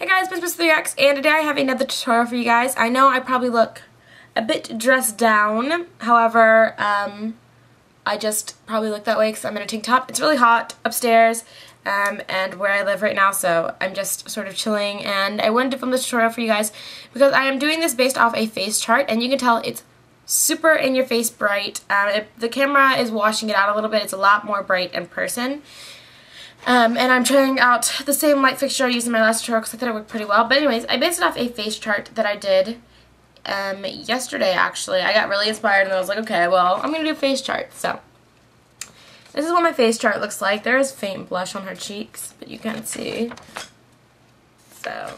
Hey guys, Miss3X, and today I have another tutorial for you guys. I know I probably look a bit dressed down, however, I just probably look that way because I'm in a tank top. It's really hot upstairs and where I live right now, so I'm just sort of chilling, and I wanted to film this tutorial for you guys because I am doing this based off a face chart, and you can tell it's super in your face bright. The camera is washing it out a little bit. It's a lot more bright in person. And I'm trying out the same light fixture I used in my last tutorial because I thought it worked pretty well. But anyways, I based it off a face chart that I did yesterday, actually. I got really inspired and I was like, okay, well, I'm going to do a face chart. So, this is what my face chart looks like. There is faint blush on her cheeks, but you can't see. So,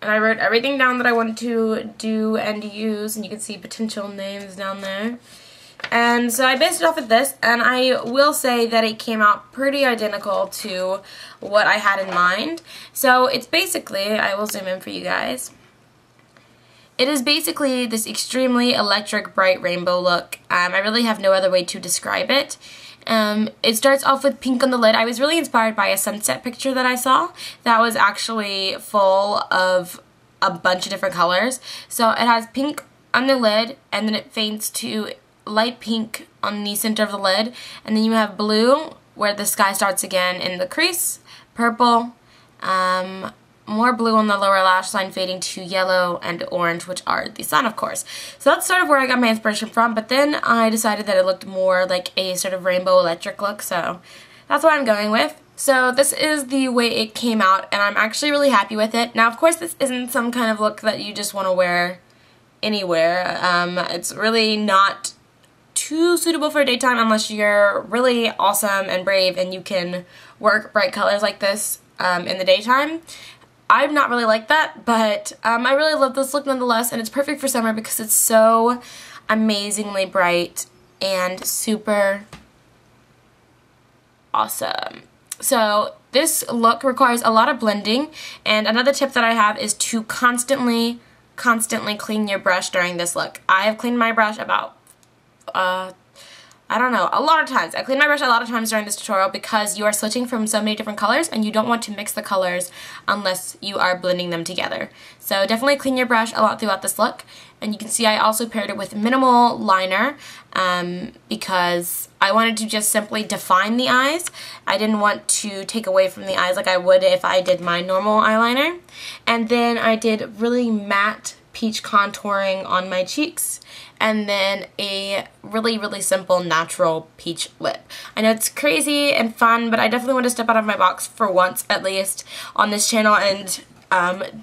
and I wrote everything down that I wanted to do and use, and you can see potential names down there. And so I based it off of this, and I will say that it came out pretty identical to what I had in mind. So it's basically, I will zoom in for you guys. It is basically this extremely electric bright rainbow look. I really have no other way to describe it. It starts off with pink on the lid. I was really inspired by a sunset picture that I saw that was actually full of a bunch of different colors. So it has pink on the lid, and then it fades to light pink on the center of the lid, and then you have blue where the sky starts again in the crease, purple, more blue on the lower lash line fading to yellow and orange, which are the sun, of course. So that's sort of where I got my inspiration from, but then I decided that it looked more like a sort of rainbow electric look, so that's what I'm going with. So this is the way it came out, and I'm actually really happy with it. Now, of course, this isn't some kind of look that you just want to wear anywhere. It's really not too suitable for daytime unless you're really awesome and brave and you can work bright colors like this in the daytime. I'm not really like that, but I really love this look nonetheless, and it's perfect for summer because it's so amazingly bright and super awesome. So this look requires a lot of blending, and another tip that I have is to constantly clean your brush during this look. I have cleaned my brush about I don't know, a lot of times. I clean my brush a lot of times during this tutorial because you are switching from so many different colors and you don't want to mix the colors unless you are blending them together. So definitely clean your brush a lot throughout this look. And you can see I also paired it with minimal liner because I wanted to just simply define the eyes. I didn't want to take away from the eyes like I would if I did my normal eyeliner. And then I did really matte peach contouring on my cheeks, and then a really simple natural peach lip. I know it's crazy and fun, but I definitely want to step out of my box for once at least on this channel and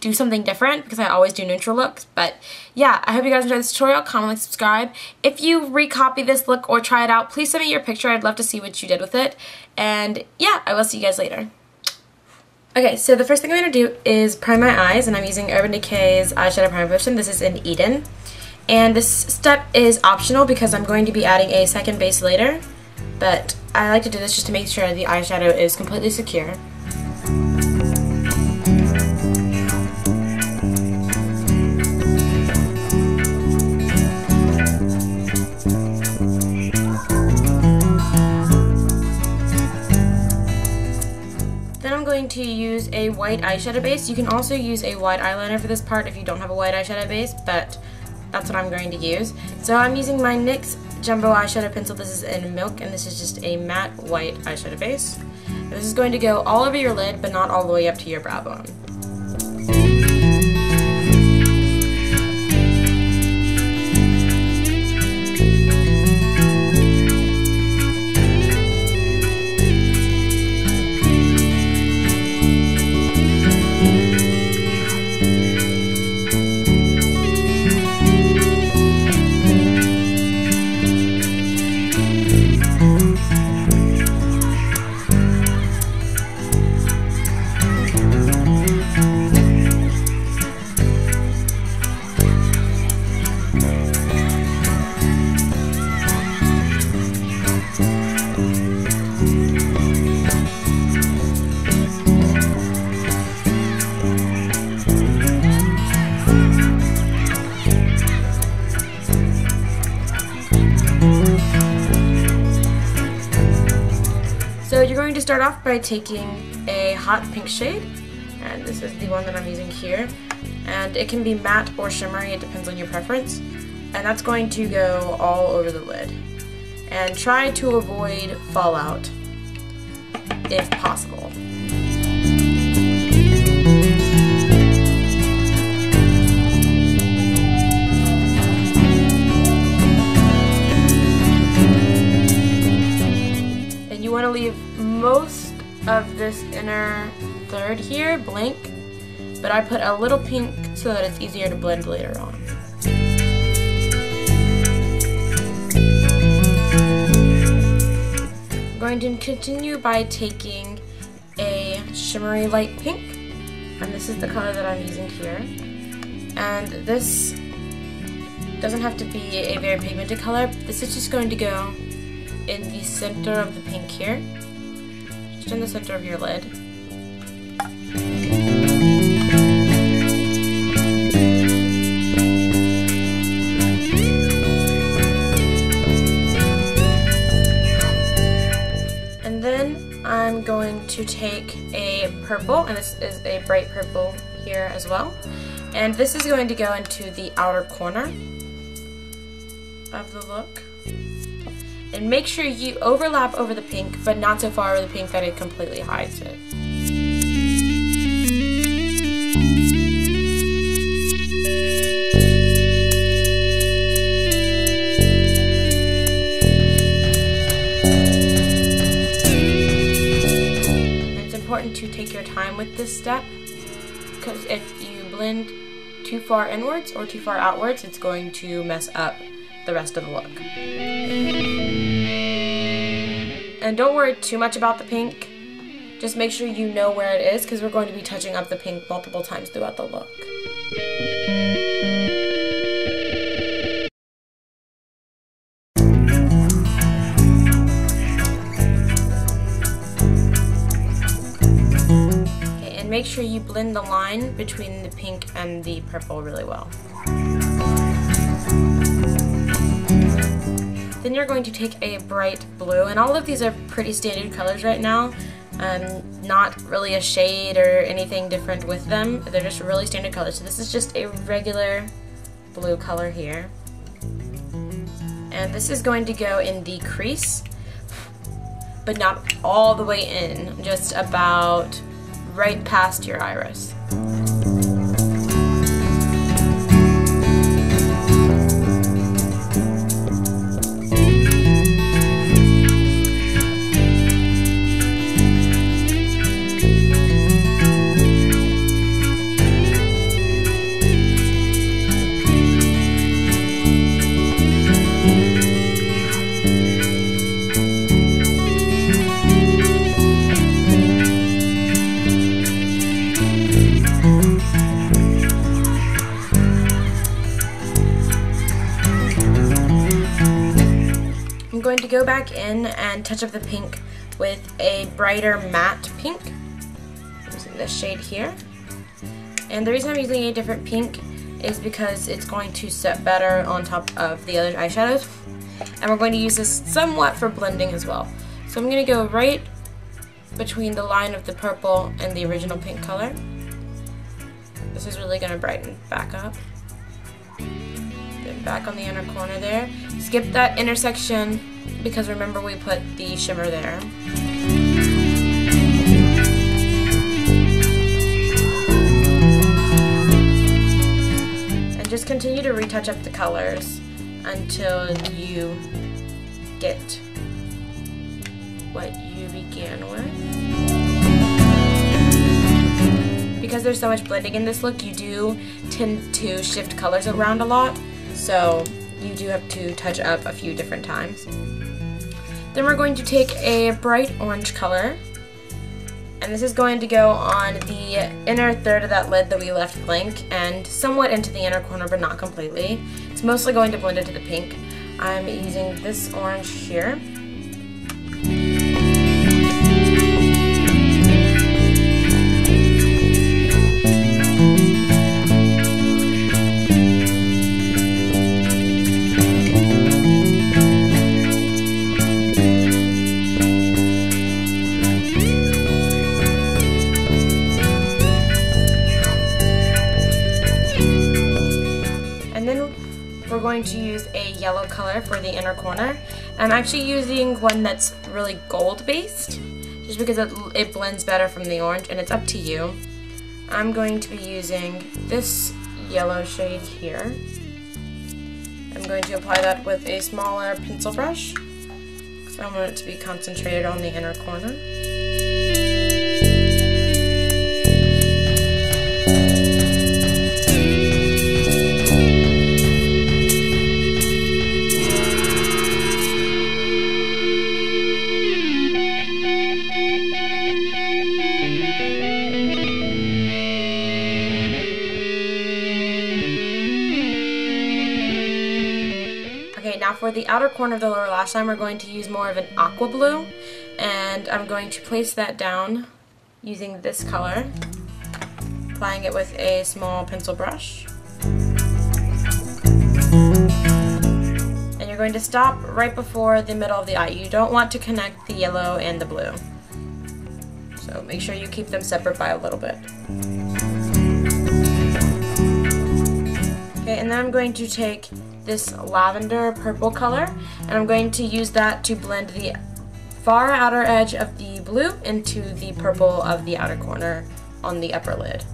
do something different because I always do neutral looks. But yeah, I hope you guys enjoyed this tutorial. Comment, like, subscribe. If you recopy this look or try it out, please send me your picture. I'd love to see what you did with it. And yeah, I will see you guys later. Okay, so the first thing I'm going to do is prime my eyes, and I'm using Urban Decay's Eyeshadow Primer Potion. This is in Eden. And this step is optional because I'm going to be adding a second base later, but I like to do this just to make sure the eyeshadow is completely secure. To use a white eyeshadow base. You can also use a white eyeliner for this part if you don't have a white eyeshadow base, but that's what I'm going to use. So I'm using my NYX Jumbo eyeshadow pencil. This is in Milk, and this is just a matte white eyeshadow base. And this is going to go all over your lid, but not all the way up to your brow bone. So you're going to start off by taking a hot pink shade, and this is the one that I'm using here. And it can be matte or shimmery, it depends on your preference. And that's going to go all over the lid. And try to avoid fallout if possible. And you want to leave most of this inner third here blank, but I put a little pink so that it's easier to blend later on. I'm going to continue by taking a shimmery light pink, and this is the color that I'm using here. And this doesn't have to be a very pigmented color. This is just going to go in the center of the pink here, just in the center of your lid. And then I'm going to take a purple, and this is a bright purple here as well. And this is going to go into the outer corner of the look. And make sure you overlap over the pink, but not so far over the pink that it completely hides it. It's important to take your time with this step, because if you blend too far inwards or too far outwards, it's going to mess up the rest of the look. And don't worry too much about the pink. Just make sure you know where it is, because we're going to be touching up the pink multiple times throughout the look. Okay, and make sure you blend the line between the pink and the purple really well. Then you're going to take a bright blue, and all of these are pretty standard colors right now. Not really a shade or anything different with them. They're just really standard colors. So this is just a regular blue color here. And this is going to go in the crease, but not all the way in, just about right past your iris. I'm going to go back in and touch up the pink with a brighter matte pink. I'm using this shade here. And the reason I'm using a different pink is because it's going to set better on top of the other eyeshadows. And we're going to use this somewhat for blending as well. So I'm going to go right between the line of the purple and the original pink color. This is really going to brighten back up. Then back on the inner corner there. Skip that intersection because remember we put the shimmer there. And just continue to retouch up the colors until you get what you began with. Because there's so much blending in this look, you do tend to shift colors around a lot, so you do have to touch up a few different times. Then we're going to take a bright orange color, and this is going to go on the inner third of that lid that we left blank and somewhat into the inner corner, but not completely. It's mostly going to blend into the pink. I'm using this orange here. And then we're going to use a yellow color for the inner corner. I'm actually using one that's really gold based, just because it blends better from the orange, and it's up to you. I'm going to be using this yellow shade here. I'm going to apply that with a smaller pencil brush, because I want it to be concentrated on the inner corner. Okay, now for the outer corner of the lower lash line, we're going to use more of an Aqua Blue, and I'm going to place that down using this color, applying it with a small pencil brush. And you're going to stop right before the middle of the eye. You don't want to connect the yellow and the blue, so make sure you keep them separate by a little bit. Okay, and then I'm going to take this Lavender Purple color, and I'm going to use that to blend the far outer edge of the blue into the purple of the outer corner on the upper lid.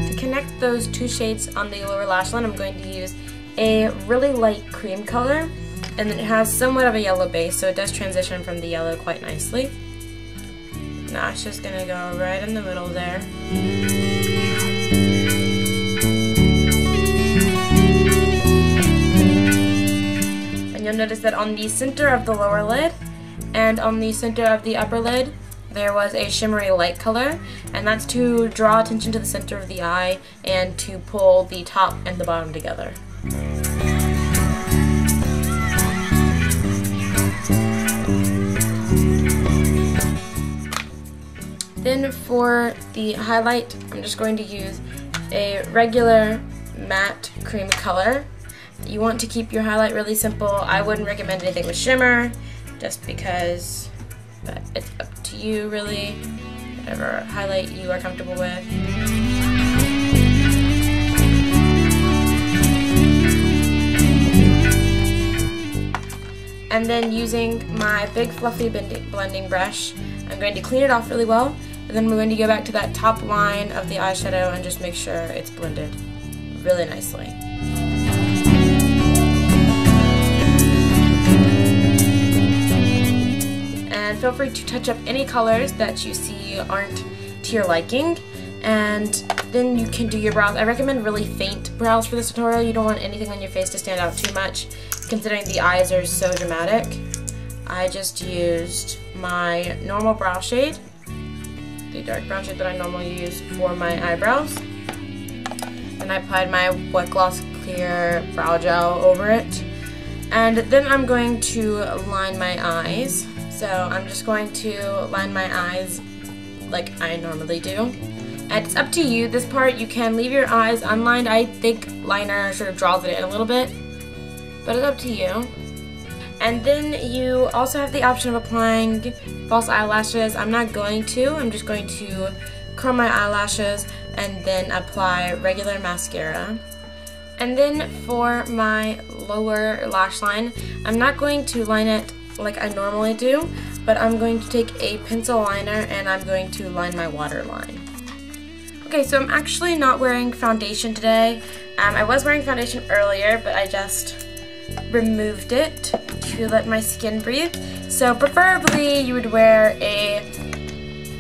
To connect those two shades on the lower lash line, I'm going to use a really light cream color, and it has somewhat of a yellow base, so it does transition from the yellow quite nicely. Now it's just gonna go right in the middle there. And you'll notice that on the center of the lower lid and on the center of the upper lid, there was a shimmery light color, and that's to draw attention to the center of the eye and to pull the top and the bottom together. Then for the highlight, I'm just going to use a regular matte cream color. You want to keep your highlight really simple. I wouldn't recommend anything with shimmer, just because, but it's up to you really, whatever highlight you are comfortable with. And then using my big fluffy blending brush, I'm going to clean it off really well, and then we're going to go back to that top line of the eyeshadow and just make sure it's blended really nicely. And feel free to touch up any colors that you see aren't to your liking, and then you can do your brows. I recommend really faint brows for this tutorial. You don't want anything on your face to stand out too much, considering the eyes are so dramatic. I just used my normal brow shade, the dark brown shade that I normally use for my eyebrows, and I applied my wet gloss clear brow gel over it. And then I'm going to line my eyes. So I'm just going to line my eyes like I normally do. And it's up to you. This part you can leave your eyes unlined. I think liner sort of draws it in a little bit, but it's up to you. And then you also have the option of applying false eyelashes. I'm not going to. I'm just going to curl my eyelashes and then apply regular mascara. And then for my lower lash line, I'm not going to line it like I normally do, but I'm going to take a pencil liner and I'm going to line my waterline. Okay, so I'm actually not wearing foundation today. I was wearing foundation earlier, but I just removed it to let my skin breathe. So preferably you would wear a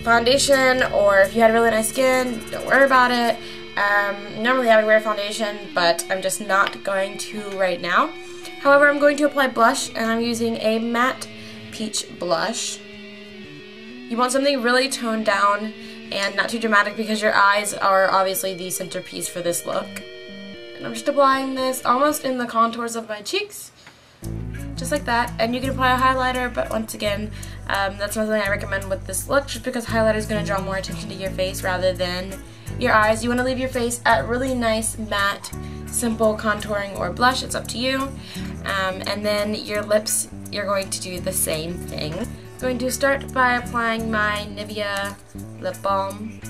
foundation, or if you had really nice skin, don't worry about it. Normally I would wear foundation, but I'm just not going to right now. However, I'm going to apply blush, and I'm using a matte peach blush. You want something really toned down and not too dramatic, because your eyes are obviously the centerpiece for this look. And I'm just applying this almost in the contours of my cheeks, just like that. And you can apply a highlighter, but once again, that's not something I recommend with this look, just because highlighter is going to draw more attention to your face rather than your eyes. You want to leave your face at really nice, matte, simple contouring or blush. It's up to you. And then your lips, you're going to do the same thing. I'm going to start by applying my Nivea lip balm.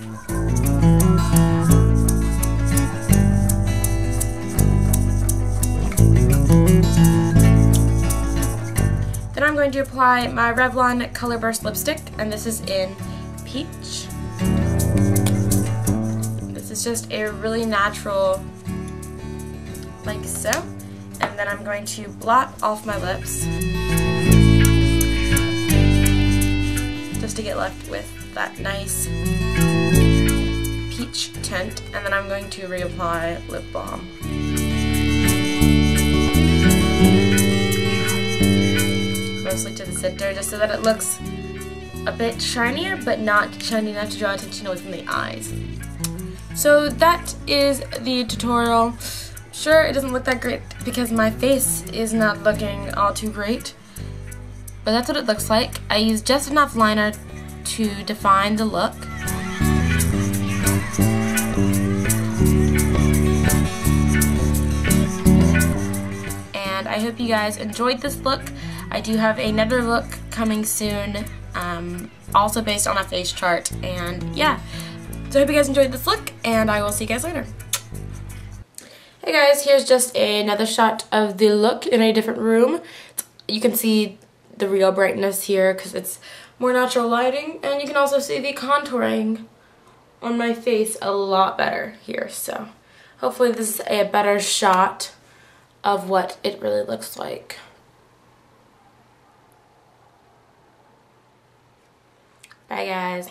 Then I'm going to apply my Revlon Colorburst lipstick, and this is in Peach. This is just a really natural, like so. And then I'm going to blot off my lips, just to get left with that nice peach tint. And then I'm going to reapply lip balm. Mostly to the center, just so that it looks a bit shinier, but not shiny enough to draw attention away from the eyes. So that is the tutorial. Sure, it doesn't look that great because my face is not looking all too great, but that's what it looks like. I used just enough liner to define the look. And I hope you guys enjoyed this look. I do have another look coming soon, also based on a face chart, and yeah. So I hope you guys enjoyed this look, and I will see you guys later. Hey guys, here's just another shot of the look in a different room. You can see the real brightness here because it's more natural lighting, and you can also see the contouring on my face a lot better here. So hopefully this is a better shot of what it really looks like. Bye guys.